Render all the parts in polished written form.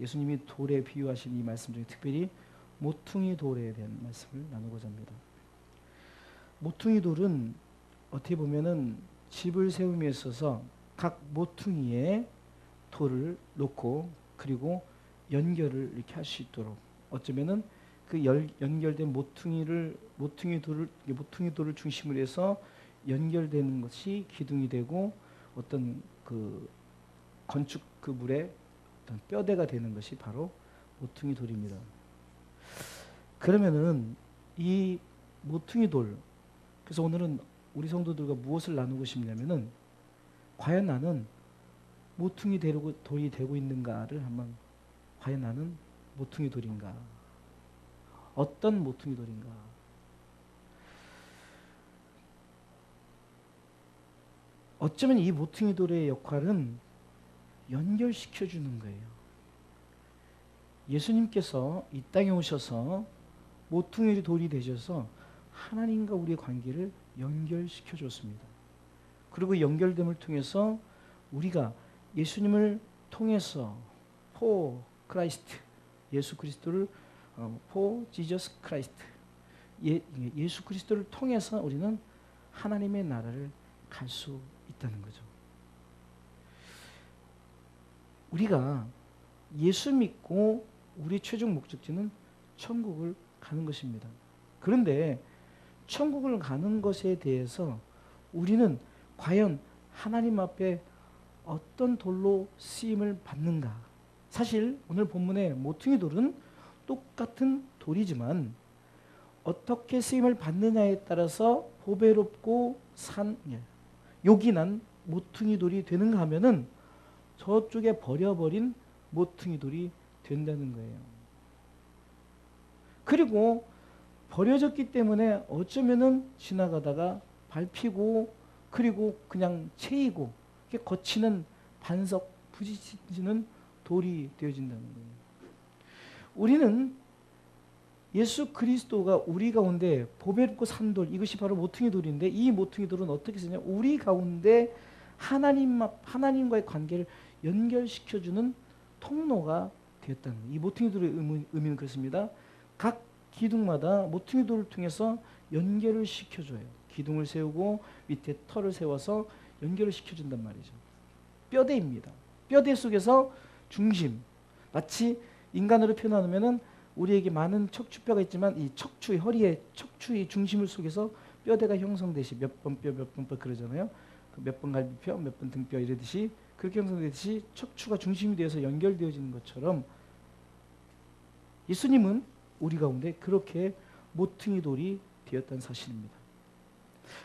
예수님이 돌에 비유하신 이 말씀 중에 특별히 모퉁이 돌에 대한 말씀을 나누고자 합니다. 모퉁이 돌은 어떻게 보면은 집을 세움에 있어서 각 모퉁이에 돌을 놓고 그리고 연결을 이렇게 할 수 있도록 어쩌면은 그 연결된 모퉁이 돌을 중심으로 해서 연결되는 것이 기둥이 되고 어떤 그 건축 그 물의 어떤 뼈대가 되는 것이 바로 모퉁이 돌입니다. 그러면은 이 모퉁이 돌, 그래서 오늘은 우리 성도들과 무엇을 나누고 싶냐면은 과연 나는 모퉁이 돌이 되고 있는가를 한번, 과연 나는 모퉁이 돌인가? 어떤 모퉁이 돌인가? 어쩌면 이 모퉁이 돌의 역할은 연결시켜 주는 거예요. 예수님께서 이 땅에 오셔서 모퉁이 돌이 되셔서 하나님과 우리의 관계를 연결시켜 줬습니다. 그리고 연결됨을 통해서 우리가 예수님을 통해서 for Christ, 예수 그리스도를 for Jesus Christ, 예수 그리스도를 통해서 우리는 하나님의 나라를 갈 수 있다는 거죠. 우리가 예수 믿고 우리 최종 목적지는 천국을 가는 것입니다. 그런데 천국을 가는 것에 대해서 우리는 과연 하나님 앞에 어떤 돌로 쓰임을 받는가? 사실 오늘 본문의 모퉁이 돌은 똑같은 돌이지만 어떻게 쓰임을 받느냐에 따라서 보배롭고 요긴한 모퉁이 돌이 되는가 하면은 저쪽에 버려버린 모퉁이 돌이 된다는 거예요. 그리고 버려졌기 때문에 어쩌면은 지나가다가 밟히고 그리고 그냥 채이고 거치는 반석 부딪히는 돌이 되어진다는 거예요. 우리는 예수 그리스도가 우리 가운데 보배롭고 산 돌, 이것이 바로 모퉁이 돌인데 이 모퉁이 돌은 어떻게 쓰냐? 우리 가운데 하나님과의 관계를 연결시켜주는 통로가 되었다는 거예요. 이 모퉁이 돌의 의미는 그렇습니다. 각 기둥마다 모퉁이 돌을 통해서 연결을 시켜줘요. 기둥을 세우고 밑에 털을 세워서 연결을 시켜준단 말이죠. 뼈대입니다. 뼈대 속에서 중심, 마치 인간으로 표현하면은 우리에게 많은 척추뼈가 있지만 이 척추의 허리에 척추의 중심을 속에서 뼈대가 형성되시 몇 번 뼈 몇 번 뼈 그러잖아요. 몇 번 갈비뼈, 몇 번 등뼈 이러듯이 그렇게 형성되듯이 척추가 중심이 되어서 연결되어지는 것처럼 예수님은 우리 가운데 그렇게 모퉁이 돌이 되었다는 사실입니다.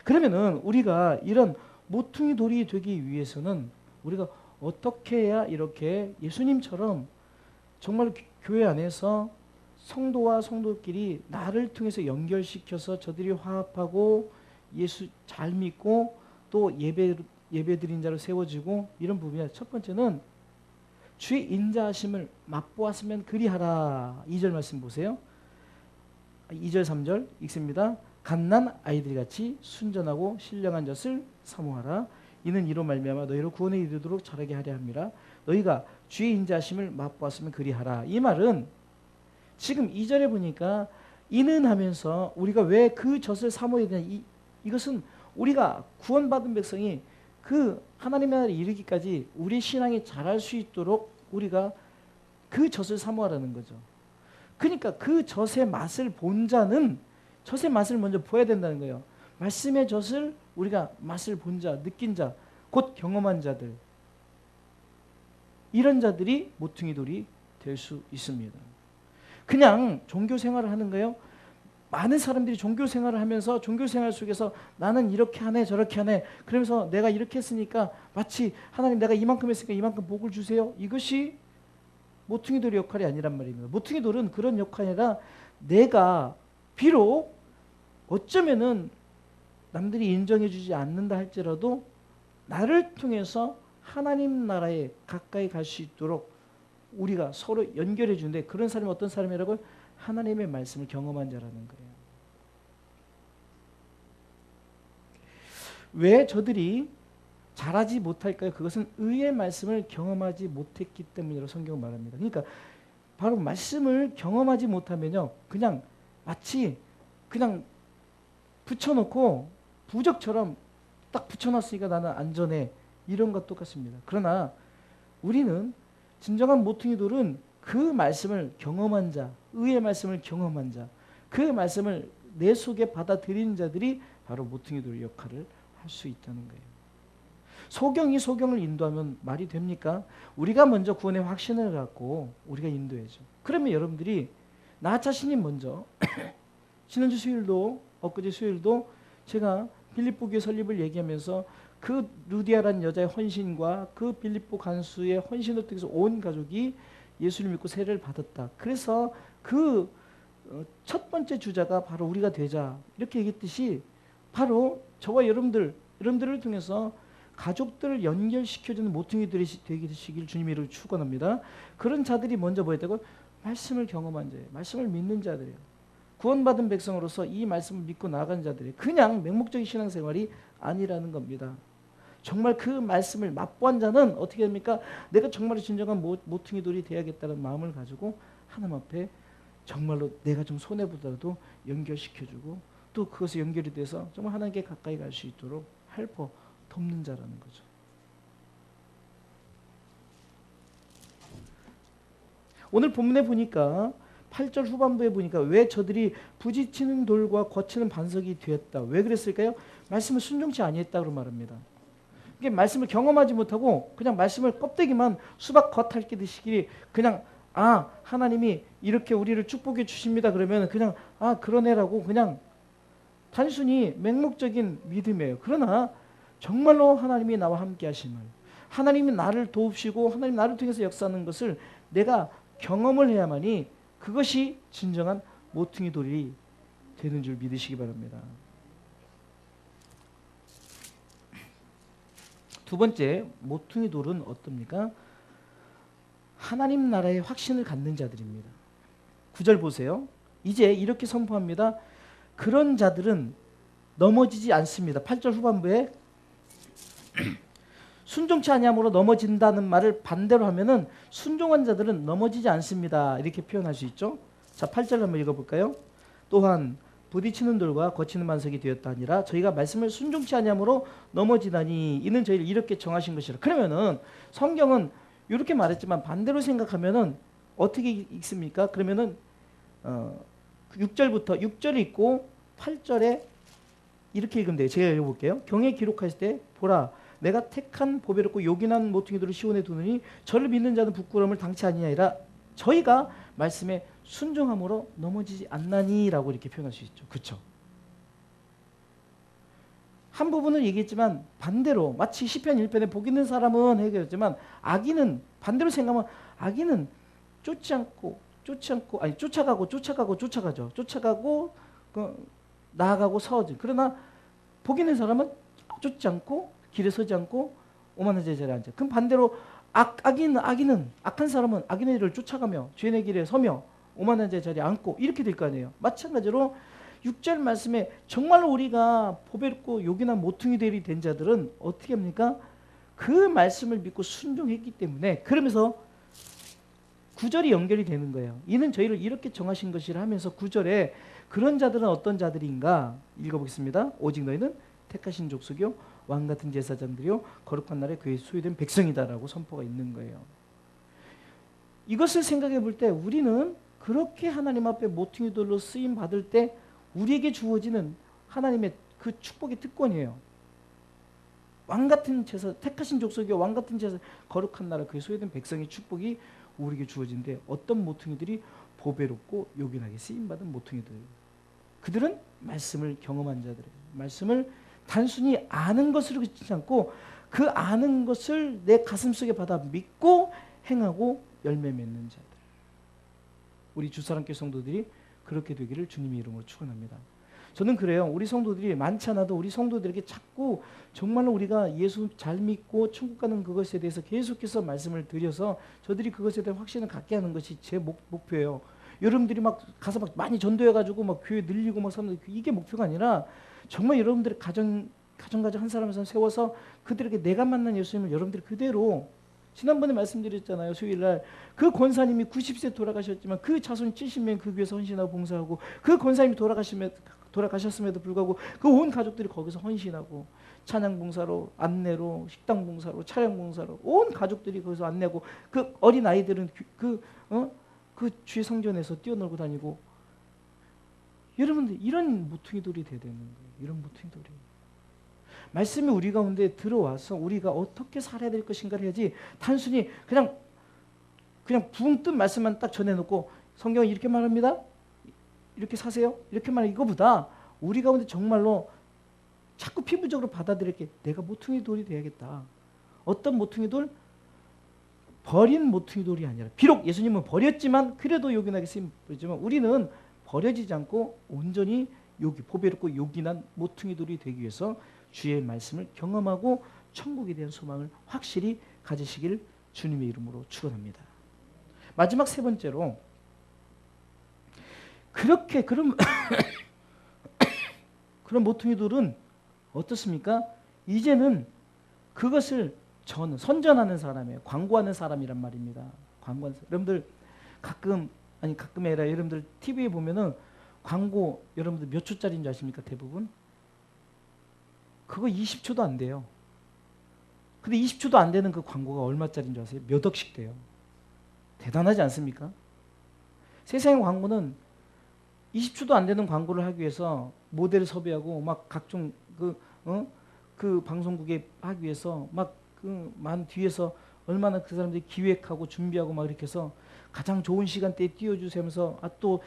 그러면은 우리가 이런 모퉁이 돌이 되기 위해서는 우리가 어떻게 해야 이렇게 예수님처럼 정말 교회 안에서 성도와 성도끼리 나를 통해서 연결시켜서 저들이 화합하고 예수 잘 믿고 또 예배 드린 자로 세워지고 이런 부분이야. 첫 번째는 주의 인자하심을 맛보았으면 그리하라. 2절 말씀 보세요. 2절 3절 읽습니다. 갓난 아이들 같이 순전하고 신령한 젖을 사모하라. 이는 이로 말미암아 너희로 구원에 이르도록 자라게 하려 함이라. 너희가 주의 인자하심을 맛보았으면 그리하라. 이 말은 지금 2절에 보니까 이는 하면서 우리가 왜 그 젖을 사모해야 되냐. 이것은 우리가 구원받은 백성이 그 하나님의 나라에 이르기까지 우리 신앙이 자랄 수 있도록 우리가 그 젖을 사모하라는 거죠. 그러니까 그 젖의 맛을 본 자는 젖의 맛을 먼저 보아야 된다는 거예요. 말씀의 젖을 우리가 맛을 본 자, 느낀 자, 곧 경험한 자들, 이런 자들이 모퉁이 돌이 될 수 있습니다. 그냥 종교 생활을 하는 거예요. 많은 사람들이 종교 생활을 하면서 종교 생활 속에서 나는 이렇게 하네 저렇게 하네 그러면서 내가 이렇게 했으니까 마치 하나님 내가 이만큼 했으니까 이만큼 복을 주세요. 이것이 모퉁이 돌의 역할이 아니란 말입니다. 모퉁이 돌은 그런 역할이 아니라 내가 비록 어쩌면은 남들이 인정해 주지 않는다 할지라도 나를 통해서 하나님 나라에 가까이 갈 수 있도록 우리가 서로 연결해 주는데 그런 사람이 어떤 사람이라고? 하나님의 말씀을 경험한 자라는 거예요. 왜 저들이 잘하지 못할까요? 그것은 의의 말씀을 경험하지 못했기 때문이라고 성경은 말합니다. 그러니까 바로 말씀을 경험하지 못하면요, 그냥 마치 그냥 붙여놓고 부적처럼 딱 붙여놨으니까 나는 안전해, 이런 것 똑같습니다. 그러나 우리는 진정한 모퉁이돌은 그 말씀을 경험한 자, 의의 말씀을 경험한 자, 그 말씀을 내 속에 받아들이는 자들이 바로 모퉁이돌 역할을 할 수 있다는 거예요. 소경이 소경을 인도하면 말이 됩니까? 우리가 먼저 구원의 확신을 갖고 우리가 인도해줘. 그러면 여러분들이 나 자신이 먼저 지난주 수요일도, 엊그제 수요일도 제가 빌립보 교회 설립을 얘기하면서 그 루디아라는 여자의 헌신과 그 빌립보 간수의 헌신을 통해서 온 가족이 예수를 믿고 세례를 받았다. 그래서 그 첫 번째 주자가 바로 우리가 되자, 이렇게 얘기했듯이 바로 저와 여러분들을 통해서 가족들을 연결시켜주는 모퉁이들이 되시길 주님으로 축원합니다. 그런 자들이 먼저 뭐야 되고 말씀을 경험한 자예요. 말씀을 믿는 자들이에요. 구원받은 백성으로서 이 말씀을 믿고 나아간 자들이 그냥 맹목적인 신앙생활이 아니라는 겁니다. 정말 그 말씀을 맛보한 자는 어떻게 됩니까? 내가 정말로 진정한 모퉁이돌이 되어야겠다는 마음을 가지고 하나님 앞에 정말로 내가 좀 손해보더라도 연결시켜주고 또 그것이 연결이 돼서 정말 하나님께 가까이 갈 수 있도록 헬퍼, 돕는 자라는 거죠. 오늘 본문에 보니까 8절 후반부에 보니까 왜 저들이 부딪히는 돌과 거치는 반석이 되었다. 왜 그랬을까요? 말씀을 순종치 아니했다고 말합니다. 이게 말씀을 경험하지 못하고 그냥 말씀을 껍데기만 수박 겉핥기듯이 그냥 하나님이 이렇게 우리를 축복해 주십니다. 그러면 그냥 그러네라고 그냥 단순히 맹목적인 믿음이에요. 그러나 정말로 하나님이 나와 함께 하심을, 하나님이 나를 도우시고 하나님 나를 통해서 역사하는 것을 내가 경험을 해야만이 그것이 진정한 모퉁이 돌이 되는 줄 믿으시기 바랍니다. 두 번째, 모퉁이 돌은 어떻습니까? 하나님 나라의 확신을 갖는 자들입니다. 9절 보세요. 이제 이렇게 선포합니다. 그런 자들은 넘어지지 않습니다. 8절 후반부에 순종치 아니함으로 넘어진다는 말을 반대로 하면은 순종한 자들은 넘어지지 않습니다. 이렇게 표현할 수 있죠. 자, 8절 한번 읽어볼까요? 또한 부딪히는 돌과 거치는 반석이 되었다 아니라 저희가 말씀을 순종치 아니함으로 넘어지다니 이는 저희를 이렇게 정하신 것이라. 그러면은 성경은 이렇게 말했지만 반대로 생각하면은 어떻게 읽습니까? 그러면은 6절부터 6절이 있고 8절에 이렇게 읽으면 돼요. 제가 읽어볼게요. 경에 기록하실 때 보라 내가 택한 보배롭고 요긴한 모퉁이들을 시온에 두느니 저를 믿는 자는 부끄러움을 당치 아니하리라. 저희가 말씀에 순종함으로 넘어지지 않나니라고 이렇게 표현할 수 있죠. 그렇죠? 한 부분을 얘기했지만 반대로 마치 시편 1편에 복 있는 사람은 해결했지만 악인은 반대로 생각하면 악인은 쫓아가고 나아가고 서지. 그러나 복 있는 사람은 쫓지 않고 길에 서지 않고 오만한 자리에 앉아. 그럼 반대로 악한 사람은 악인의 일을 쫓아가며 죄인의 길에 서며 오만한 자리에 앉고 이렇게 될 거 아니에요. 마찬가지로 6절 말씀에 정말로 우리가 보배롭고 요긴한 모퉁이들이 된 자들은 어떻게 합니까? 그 말씀을 믿고 순종했기 때문에 그러면서 9절이 연결이 되는 거예요. 이는 저희를 이렇게 정하신 것이라 하면서 9절에 그런 자들은 어떤 자들인가 읽어보겠습니다. 오직 너희는 택하신 족속이요 왕같은 제사장들이요 거룩한 날에 그의 소유된 백성이다라고 선포가 있는 거예요. 이것을 생각해 볼 때 우리는 그렇게 하나님 앞에 모퉁이돌로 쓰임 받을 때 우리에게 주어지는 하나님의 그 축복의 특권이에요. 왕같은 제사, 택하신 족속이요 왕같은 제사, 거룩한 나라 그의 소유된 백성의 축복이 우리에게 주어진데 어떤 모퉁이들이 보배롭고 요긴하게 쓰임받은 모퉁이들. 그들은 말씀을 경험한 자들이에요. 말씀을 단순히 아는 것으로 그치지 않고 그 아는 것을 내 가슴속에 받아 믿고 행하고 열매 맺는 자들. 우리 주사랑교회 성도들이 그렇게 되기를 주님의 이름으로 축원합니다. 저는 그래요. 우리 성도들이 많지 않아도 우리 성도들에게 자꾸 정말로 우리가 예수 잘 믿고 천국 가는 그것에 대해서 계속해서 말씀을 드려서 저들이 그것에 대한 확신을 갖게 하는 것이 제 목표예요. 여러분들이 막 가서 막 많이 전도해가지고 막 교회 늘리고 막 사람들 이게 목표가 아니라 정말 여러분들의 가정 한 사람 세워서 그들에게 내가 만난 예수님을 여러분들이 그대로 지난번에 말씀드렸잖아요. 수요일날 그 권사님이 90세 돌아가셨지만 그 자손 70명 그 교회에서 헌신하고 봉사하고 그 권사님이 돌아가셨음에도 불구하고 그 온 가족들이 거기서 헌신하고 찬양 봉사로 안내로 식당 봉사로 차량 봉사로 온 가족들이 거기서 안내고 그 어린 아이들은 그 주의 성전에서 뛰어놀고 다니고 여러분들 이런 모퉁이돌이 돼야 되는 거예요. 이런 모퉁이돌이. 말씀이 우리 가운데 들어와서 우리가 어떻게 살아야 될 것인가를 해야지 단순히 그냥 붕 뜬 말씀만 딱 전해놓고 성경은 이렇게 말합니다. 이렇게 사세요. 이렇게 말하는 이거보다 우리 가운데 정말로 자꾸 피부적으로 받아들일 게 내가 모퉁이돌이 돼야겠다. 어떤 모퉁이돌? 버린 모퉁이돌이 아니라 비록 예수님은 버렸지만 그래도 요긴하게 쓰임지만 우리는 버려지지 않고 온전히 보배롭고 요긴한 모퉁이돌이 되기 위해서 주의 말씀을 경험하고 천국에 대한 소망을 확실히 가지시길 주님의 이름으로 축원합니다. 마지막 세 번째로 그런 모퉁이돌은 어떻습니까? 이제는 그것을 선전하는 사람이에요. 광고하는 사람이란 말입니다. 여러분들 가끔이 아니라 여러분들 TV에 보면은 광고 여러분들 몇 초짜리인 줄 아십니까? 대부분 그거 20초도 안 돼요. 근데 20초도 안 되는 그 광고가 얼마짜리인 줄 아세요? 몇 억씩 돼요. 대단하지 않습니까? 세상의 광고는 20초도 안 되는 광고를 하기 위해서 모델을 섭외하고 막 각종 그 방송국에 하기 위해서 막 만 뒤에서 얼마나 그 사람들이 기획하고 준비하고 막 이렇게 해서 가장 좋은 시간대에 띄워주면서 또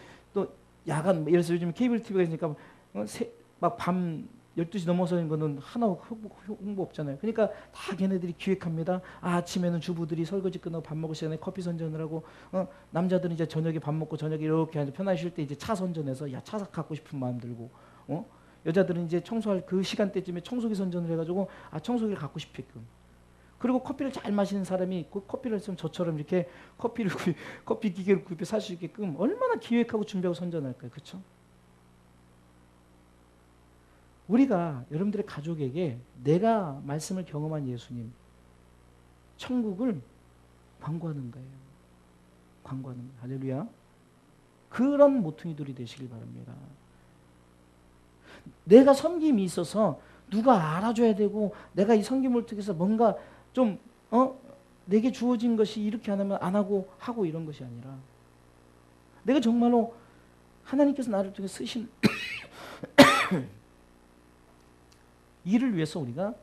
야간 예를 들어서 요즘 케이블 TV가 있으니까 막 밤 12시 넘어서는 거는 하나 홍보 없잖아요. 그러니까 다 걔네들이 기획합니다. 아침에는 주부들이 설거지 끝나고 밥 먹을 시간에 커피 선전을 하고 남자들은 이제 저녁에 밥 먹고 저녁에 이렇게 편하게 쉴 때 이제 차 선전해서 차 갖고 싶은 마음 들고 여자들은 이제 청소할 그 시간대쯤에 청소기 선전을 해가지고 청소기를 갖고 싶게끔 그리고 커피를 잘 마시는 사람이 그 커피를 쓰면 저처럼 이렇게 커피 기계를 구입해 살 수 있게끔 얼마나 기획하고 준비하고 선전할까요? 그렇죠? 우리가 여러분들의 가족에게 내가 말씀을 경험한 예수님 천국을 광고하는 거예요. 광고하는 거예요. 할렐루야. 그런 모퉁이돌이 되시길 바랍니다. 내가 섬김이 있어서 누가 알아줘야 되고 내가 이 섬김을 통해서 뭔가 좀 내게 주어진 것이 이렇게 안 하면 안 하고 이런 것이 아니라 내가 정말로 하나님께서 나를 통해 쓰신 이를 위해서 우리가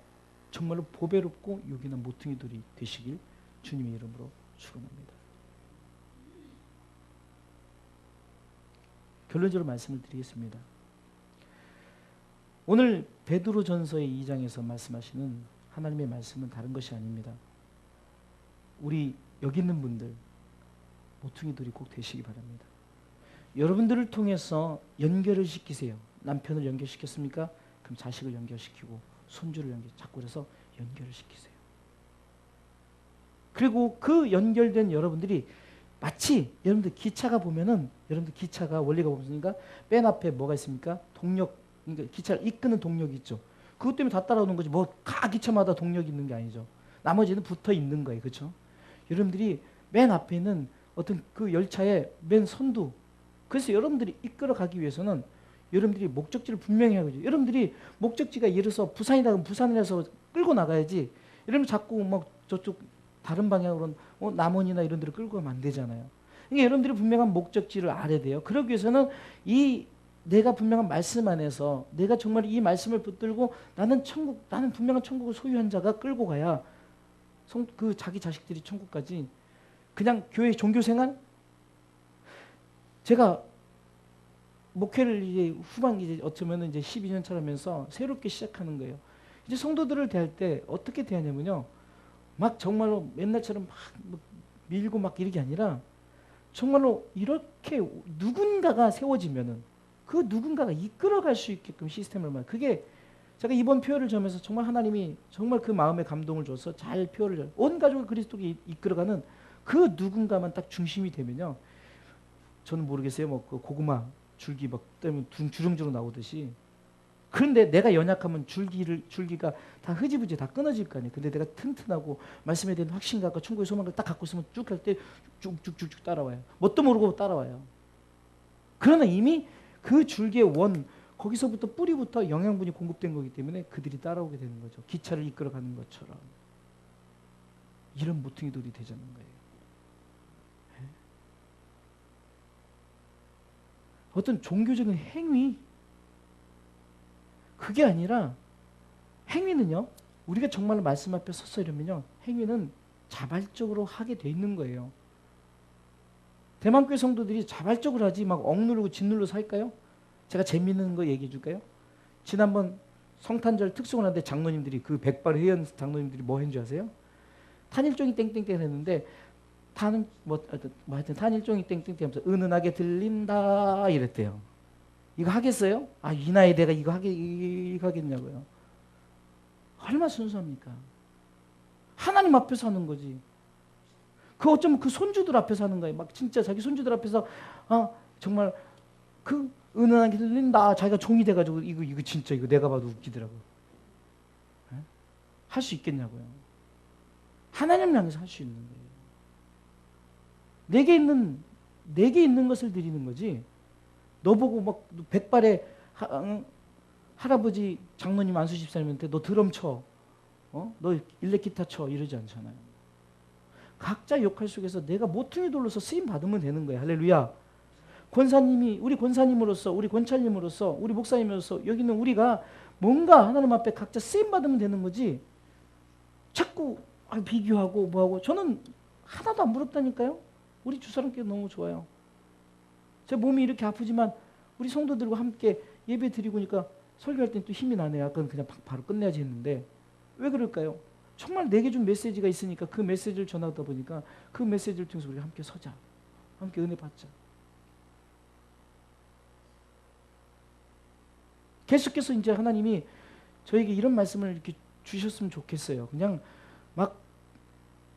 정말로 보배롭고 요긴한 모퉁이돌이 되시길 주님의 이름으로 축원합니다. 결론적으로 말씀을 드리겠습니다. 오늘 베드로전서의 2장에서 말씀하시는 하나님의 말씀은 다른 것이 아닙니다. 우리 여기 있는 분들 모퉁이돌이 꼭 되시기 바랍니다. 여러분들을 통해서 연결을 시키세요. 남편을 연결시켰습니까? 그럼 자식을 연결시키고 손주를 자꾸 그래서 연결을 시키세요. 그리고 그 연결된 여러분들이 마치 여러분들 기차가 보면은 여러분들 기차가 원리가 없으니까 맨 앞에 뭐가 있습니까? 동력, 그러니까 기차를 이끄는 동력이 있죠. 그것 때문에 다 따라오는 거지. 각 기차마다 동력이 있는 게 아니죠. 나머지는 붙어 있는 거예요. 그렇죠? 여러분들이 맨 앞에 있는 어떤 그 열차의 맨 선두. 그래서 여러분들이 이끌어 가기 위해서는 여러분들이 목적지를 분명히 하고 있죠. 여러분들이 목적지가 예를 들어서 부산이다 그러면 부산을 해서 끌고 나가야지. 여러분 자꾸 막 저쪽 다른 방향으로 남원이나 이런 데를 끌고 가면 안 되잖아요. 그러니까 여러분들이 분명한 목적지를 알아야 돼요. 그러기 위해서는 내가 분명한 말씀 안에서 내가 정말 이 말씀을 붙들고 나는 분명한 천국을 소유한 자가 끌고 가야 그 자기 자식들이 천국까지 그냥 교회 종교생활 제가 목회를 이제 후반 이제 어쩌면은 이제 12년 차라면서 새롭게 시작하는 거예요. 이제 성도들을 대할 때 어떻게 대하냐면요. 막 정말로 옛날처럼 막 밀고 막 이런 게 아니라 정말로 이렇게 누군가가 세워지면은 그 누군가가 이끌어갈 수 있게끔 시스템을 그게 제가 이번 표현을 점에서 정말 하나님이 정말 그 마음에 감동을 줘서 잘 표현을 온 가족을 그리스도께 이끌어가는 그 누군가만 딱 중심이 되면요. 저는 모르겠어요. 뭐 그 고구마 줄기 막 때문에 주렁주렁 나오듯이 그런데 내가 연약하면 줄기가 다 흐지부지 다 끊어질 거 아니에요. 근데 내가 튼튼하고 말씀에 대한 확신과 충고의 소망을 딱 갖고 있으면 쭉 할 때 쭉쭉쭉쭉 따라와요. 뭣도 모르고 따라와요. 그러나 이미 그 줄기의 원, 거기서부터 뿌리부터 영양분이 공급된 거기 때문에 그들이 따라오게 되는 거죠. 기차를 이끌어가는 것처럼. 이런 모퉁이돌이 되자는 거예요. 어떤 종교적인 행위, 그게 아니라 행위는요, 우리가 정말 말씀 앞에 서서 이러면요, 행위는 자발적으로 하게 돼 있는 거예요. 대만교회 성도들이 자발적으로 하지 막 억누르고 짓눌러서 할까요? 제가 재미있는 거 얘기해 줄까요? 지난번 성탄절 특수원 하는데 장로님들이 그 백발 회원 장로님들이 뭐 했는지 아세요? 탄일종이 땡땡땡 했는데 탄은 하여튼 탄일종이 땡땡땡 하면서 은은하게 들린다 이랬대요. 이거 하겠어요? 이 나이에 내가 이거 하겠냐고요. 얼마나 순수합니까? 하나님 앞에서 하는 거지. 그 어쩌면 그 손주들 앞에서 하는 거예요. 막 진짜 자기 손주들 앞에서 정말 그 은은하게 들린다. 자기가 종이 돼가지고 이거 진짜 이거 내가 봐도 웃기더라고요. 할 수 있겠냐고요. 하나님을 향해서 할 수 있는 거예요. 내게 있는 것을 드리는 거지. 너 보고 막 백발의 할아버지 장로님 안수 집사님한테 너 드럼 쳐, 너 일렉기타 쳐 이러지 않잖아요. 각자 역할 속에서 내가 모퉁이 돌로서 쓰임 받으면 되는 거예요. 할렐루야. 권사님이 우리 권사님으로서, 우리 권찰님으로서, 우리 목사님으로서 여기는 우리가 뭔가 하나님 앞에 각자 쓰임 받으면 되는 거지. 자꾸 비교하고 뭐하고. 저는 하나도 안 부럽다니까요. 우리 주사람께 너무 좋아요. 제 몸이 이렇게 아프지만 우리 성도들과 함께 예배 드리고 니까 설교할 땐 또 힘이 나네요. 아까는 그냥 바로 끝내야지 했는데 왜 그럴까요? 정말 내게 준 메시지가 있으니까 그 메시지를 전하다 보니까 그 메시지를 통해서 우리가 함께 서자. 함께 은혜 받자. 계속해서 이제 하나님이 저에게 이런 말씀을 이렇게 주셨으면 좋겠어요. 그냥 막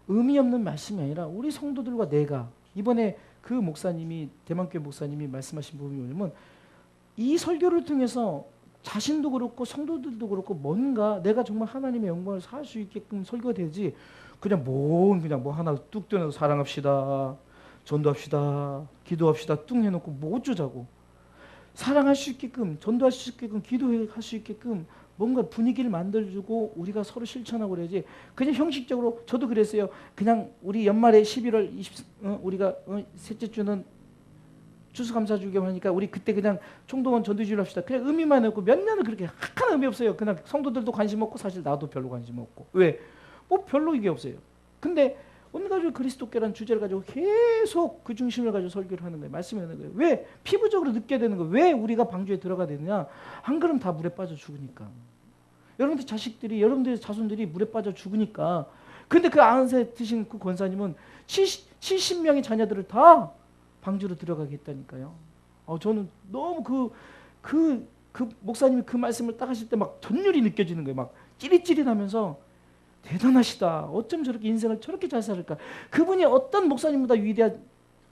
의미 없는 말씀이 아니라 우리 성도들과 내가 이번에 그 목사님이 대만교회 목사님이 말씀하신 부분이 뭐냐면 이 설교를 통해서 자신도 그렇고 성도들도 그렇고 뭔가 내가 정말 하나님의 영광을 살 수 있게끔 설교가 되지 그냥 뭐 하나 뚝 떼어내고 사랑합시다, 전도합시다, 기도합시다 뚱 해놓고 뭐 어쩌자고. 사랑할 수 있게끔, 전도할 수 있게끔, 기도할 수 있게끔 뭔가 분위기를 만들어주고 우리가 서로 실천하고 그래야지. 그냥 형식적으로 저도 그랬어요. 그냥 우리 연말에 11월 20 우리가 셋째 주는 추수감사주기를 하니까 우리 그때 그냥 총동원 전도주의를 합시다. 그냥 의미만 했고 몇 년을 그렇게 하나도 의미 없어요. 그냥 성도들도 관심 없고 사실 나도 별로 관심 없고. 왜? 뭐 별로 이게 없어요. 근데 오늘 가지고 그리스도께라는 주제를 가지고 계속 그 중심을 가지고 설교를 하는 거예요. 말씀을 하는 거예요. 왜? 피부적으로 느껴야 되는 거예요. 왜 우리가 방주에 들어가야 되느냐? 안 그러면 다 물에 빠져 죽으니까. 여러분들 자식들이, 여러분들의 자손들이 물에 빠져 죽으니까. 근데 그 안에 드신 그 권사님은 70명의 자녀들을 다 방주로 들어가게 했다니까요. 저는 너무 그 목사님이 그 말씀을 딱 하실 때 막 전율이 느껴지는 거예요. 막 찌릿찌릿하면서 대단하시다. 어쩜 저렇게 인생을 저렇게 잘 살을까. 그분이 어떤 목사님보다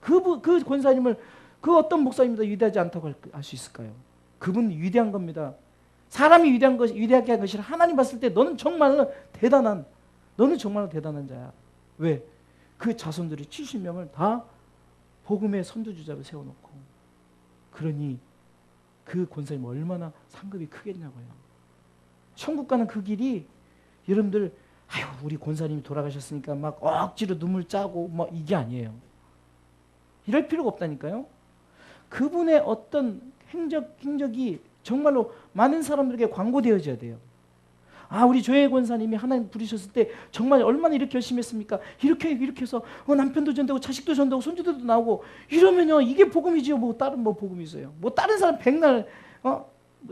그 권사님을 그 어떤 목사님보다 위대하지 않다고 할 수 있을까요? 그분이 위대한 겁니다. 사람이 위대하게 한 것이 하나님 봤을 때 너는 정말로 대단한 자야. 왜? 그 자손들이 70명을 다 복음의 선두주자로 세워놓고. 그러니 그 권사님 얼마나 상급이 크겠냐고요. 천국 가는 그 길이 여러분들 우리 권사님이 돌아가셨으니까 막 억지로 눈물 짜고 막 이게 아니에요. 이럴 필요가 없다니까요. 그분의 어떤 행적이 정말로 많은 사람들에게 광고되어져야 돼요. 우리 조혜 권사님이 하나님 부르셨을 때 정말 얼마나 이렇게 열심히 했습니까? 이렇게 해서 남편도 전도하고 자식도 전도하고 손주들도 나오고 이러면요 이게 복음이지요. 뭐 다른 뭐 복음이 있어요. 뭐 다른 사람 백날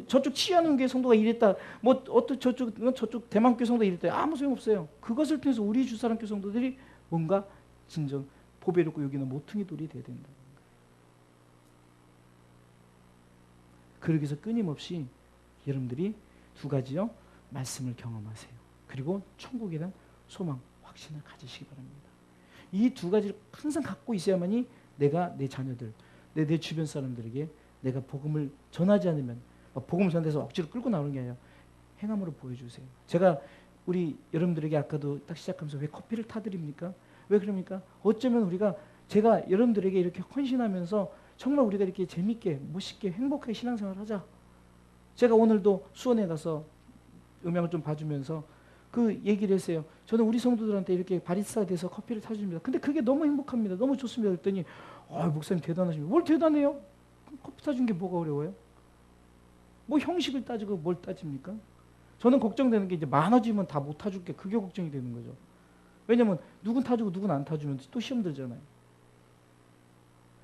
저쪽 치유하는 게 성도가 이랬다. 뭐 어떤 저쪽 대만교회 성도가 이랬다. 아무 소용 없어요. 그것을 통해서 우리 주사람교회 성도들이 뭔가 진정 보배롭고 여기는 모퉁이 돌이 돼야 된다. 그러기 위해서 끊임없이 여러분들이 두 가지요. 말씀을 경험하세요. 그리고 천국에 대한 소망, 확신을 가지시기 바랍니다. 이 두 가지를 항상 갖고 있어야만이 내가 내 자녀들, 내 주변 사람들에게 내가 복음을 전하지 않으면 복음을 전해서 억지로 끌고 나오는 게 아니라 행함으로 보여주세요. 제가 우리 여러분들에게 아까도 딱 시작하면서 왜 커피를 타드립니까? 왜 그럽니까? 어쩌면 우리가 제가 여러분들에게 이렇게 헌신하면서 정말 우리가 이렇게 재밌게 멋있게 행복하게 신앙생활을 하자. 제가 오늘도 수원에 가서 음향을 좀 봐주면서 그 얘기를 했어요. 저는 우리 성도들한테 이렇게 바리스타가 돼서 커피를 타줍니다. 근데 그게 너무 행복합니다. 너무 좋습니다. 그랬더니 목사님 대단하십니다. 뭘 대단해요? 커피 타준 게 뭐가 어려워요? 뭐 형식을 따지고 뭘 따집니까? 저는 걱정되는 게 이제 많아지면 다 못 타줄게. 그게 걱정이 되는 거죠. 왜냐면 누군 타주고 누군 안 타주면 또 시험 들잖아요.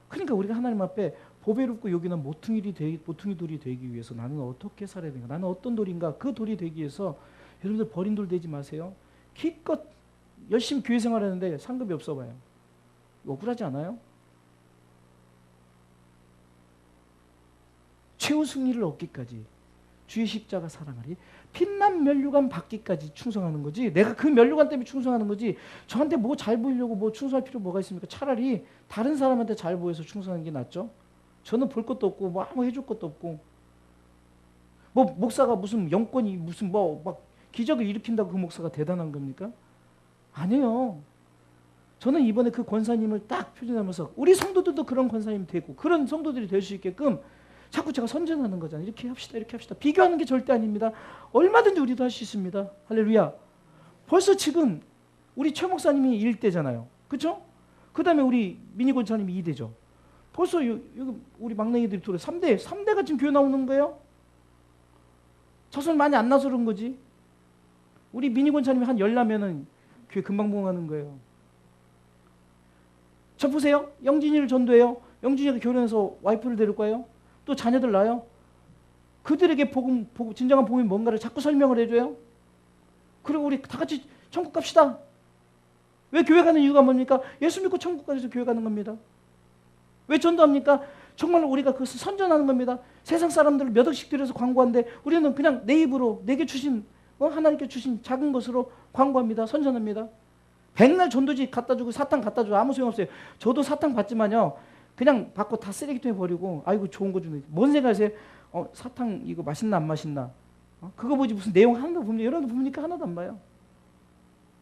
그러니까 우리가 하나님 앞에 보배롭고 여기는 모퉁이 돌이 되기 위해서 나는 어떻게 살아야 되는가? 나는 어떤 돌인가? 그 돌이 되기 위해서 여러분들 버린 돌 되지 마세요. 기껏 열심히 교회 생활하는데 상급이 없어 봐요. 억울하지 않아요? 최후 승리를 얻기까지 주의 십자가 사랑하리 빛난 면류관 받기까지 충성하는 거지. 내가 그 면류관 때문에 충성하는 거지. 저한테 뭐 잘 보이려고 뭐 충성할 필요 뭐가 있습니까? 차라리 다른 사람한테 잘 보여서 충성하는 게 낫죠. 저는 볼 것도 없고 뭐 아무 해줄 것도 없고 뭐 목사가 무슨 영권이 무슨 뭐 막 기적을 일으킨다고 그 목사가 대단한 겁니까? 아니에요. 저는 이번에 그 권사님을 딱 표현하면서 우리 성도들도 그런 권사님 되고 그런 성도들이 될 수 있게끔 자꾸 제가 선전하는 거잖아요. 이렇게 합시다. 이렇게 합시다. 비교하는 게 절대 아닙니다. 얼마든지 우리도 할 수 있습니다. 할렐루야. 벌써 지금 우리 최 목사님이 1대잖아요. 그렇죠? 그 다음에 우리 미니 권사님이 2대죠. 벌써 여기 우리 막내이들이 들어 3대가 지금 교회 나오는 거예요. 자손 많이 안 나서 그런 거지. 우리 미니 권사님이 한 10나면은 교회 금방 봉하는 거예요. 저 보세요. 영진이를 전도해요. 영진이가 결혼해서 와이프를 데리고 가요. 또 자녀들 낳아요. 그들에게 진정한 복음이 뭔가를 자꾸 설명을 해줘요. 그리고 우리 다 같이 천국 갑시다. 왜 교회 가는 이유가 뭡니까? 예수 믿고 천국 가서 교회 가는 겁니다. 왜 전도합니까? 정말 우리가 그것을 선전하는 겁니다. 세상 사람들을 몇 억씩 들여서 광고하는데 우리는 그냥 내 입으로 내게 주신 하나님께 주신 작은 것으로 광고합니다. 선전합니다. 백날 전도지 갖다 주고 사탕 갖다 주고 아무 소용없어요. 저도 사탕 받지만요. 그냥 받고 다 쓰레기통에 버리고 아이고 좋은 거 주네. 뭔 생각하세요? 사탕 이거 맛있나 안 맛있나? 그거 보지 무슨 내용 하나도 봅니까? 여러분도 봅니까? 하나도 안 봐요.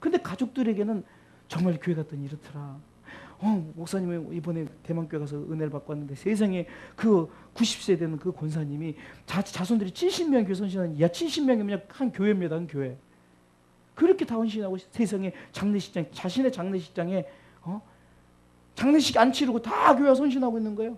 근데 가족들에게는 정말 교회 갔더니 이렇더라. 목사님이 이번에 대만교회 가서 은혜를 받고 왔는데 세상에 그 90세 되는 그 권사님이 자손들이 70명 교회 선신하는 70명이 그냥 한 교회입니다. 한 교회. 그렇게 다 헌신하고 세상에 장례식장 자신의 장례식장에 장례식 안 치르고 다 교회와 헌신하고 있는 거예요.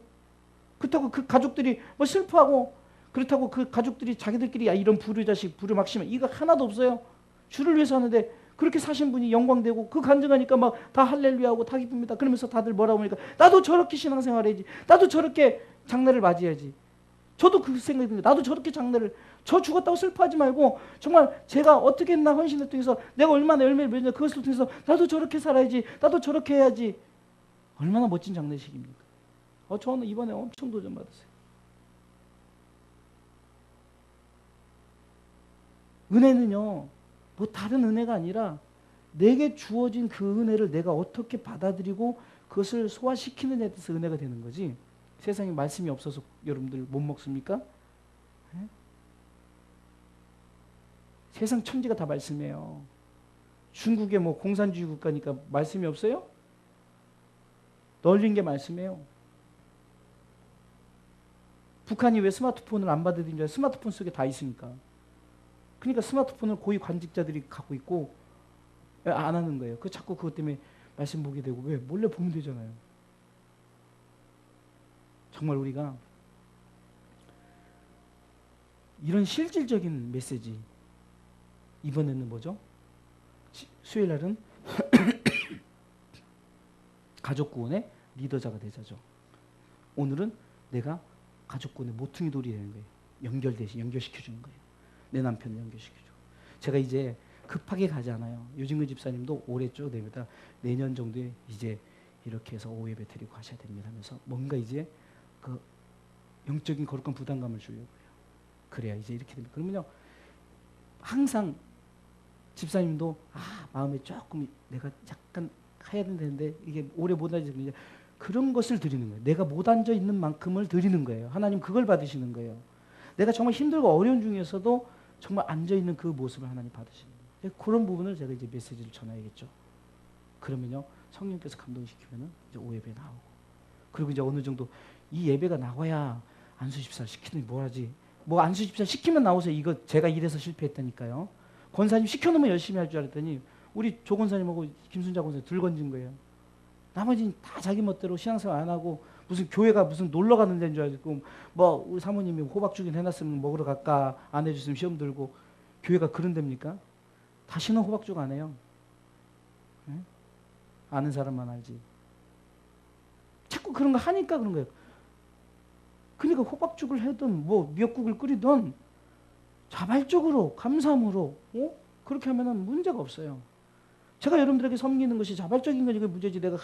그렇다고 그 가족들이 뭐 슬퍼하고 그렇다고 그 가족들이 자기들끼리 이런 부르자식 부르막심은 이거 하나도 없어요. 주를 위해서 하는데 그렇게 사신 분이 영광되고 그 간증하니까 막 다 할렐루야하고 다 기쁩니다. 그러면서 다들 뭐라고 하니까 나도 저렇게 신앙생활 해야지. 나도 저렇게 장례를 맞이해야지. 저도 그 생각이 듭니다. 나도 저렇게 장례를 저 죽었다고 슬퍼하지 말고 정말 제가 어떻게 했나 헌신을 통해서 내가 얼마나 열매를 맺냐 그것을 통해서 나도 저렇게 살아야지. 나도 저렇게 해야지. 얼마나 멋진 장례식입니까? 저는 이번에 엄청 도전받았어요. 은혜는요. 뭐 다른 은혜가 아니라 내게 주어진 그 은혜를 내가 어떻게 받아들이고 그것을 소화시키느냐에 대해서 은혜가 되는 거지. 세상에 말씀이 없어서 여러분들 못 먹습니까? 네? 세상 천지가 다 말씀이에요. 중국에 뭐 공산주의 국가니까 말씀이 없어요? 널린 게 말씀이에요. 북한이 왜 스마트폰을 안 받아들이냐? 스마트폰 속에 다 있으니까. 그러니까 스마트폰을 고위 관직자들이 갖고 있고 안 하는 거예요. 자꾸 그것 때문에 말씀 보게 되고 왜? 몰래 보면 되잖아요. 정말 우리가 이런 실질적인 메시지 이번에는 뭐죠? 수요일 날은 가족 구원의 리더자가 되자죠. 오늘은 내가 가족 구원의 모퉁이 돌이 되는 거예요. 연결시켜주는 거예요. 내 남편을 연결시켜주고. 제가 이제 급하게 가지 않아요. 유진근 집사님도 올해 쭉 됩니다. 내년 정도에 이제 이렇게 해서 오후 예배 드리고 하셔야 됩니다 하면서 뭔가 이제 그 영적인 거룩한 부담감을 주려고요. 그래야 이제 이렇게 됩니다. 그러면요. 항상 집사님도 마음에 조금 내가 약간 해야 되는데 이게 오래 못 앉아있는 그런 것을 드리는 거예요. 내가 못 앉아 있는 만큼을 드리는 거예요. 하나님 그걸 받으시는 거예요. 내가 정말 힘들고 어려운 중에서도 정말 앉아있는 그 모습을 하나님 받으시는 거예요. 그런 부분을 제가 이제 메시지를 전해야겠죠. 그러면요, 성령께서 감동시키면은 이제 오예배 나오고, 그리고 이제 어느 정도 이 예배가 나와야 안수집사 시키는 뭘 하지? 뭐 안수집사 시키면 나오세요. 이거 제가 이래서 실패했다니까요. 권사님 시켜놓으면 열심히 할 줄 알았더니 우리 조 권사님하고 김순자 권사님 들 건진 거예요. 나머지는 다 자기 멋대로 신앙생활 안 하고 무슨 교회가 무슨 놀러 가는 데인 줄 알고, 뭐 우리 사모님이 호박죽인 해놨으면 먹으러 갈까, 안 해줬으면 시험 들고, 교회가 그런 데입니까? 다시는 호박죽 안 해요. 네? 아는 사람만 알지. 자꾸 그런 거 하니까 그런 거예요. 그러니까 호박죽을 해든 뭐 미역국을 끓이든 자발적으로 감사함으로 그렇게 하면은 문제가 없어요. 제가 여러분들에게 섬기는 것이 자발적인 거니까 문제지, 내가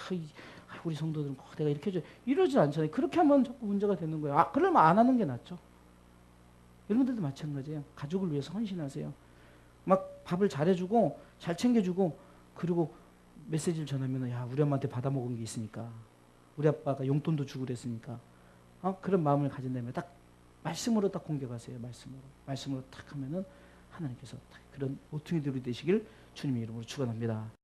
우리 성도들은 내가 이렇게 해줘 이러지 않잖아요. 그렇게 하면 자꾸 문제가 되는 거예요. 그러면 안 하는 게 낫죠. 여러분들도 마찬가지예요. 가족을 위해서 헌신하세요. 막 밥을 잘해주고 잘 챙겨주고, 그리고 메시지를 전하면 야, 우리 엄마한테 받아먹은 게 있으니까, 우리 아빠가 용돈도 주고 그랬으니까, 그런 마음을 가진다면 딱 말씀으로 딱 공격하세요. 말씀으로 딱 하면은 하나님께서 딱 그런 모퉁이들이 되시길 주님의 이름으로 축원합니다.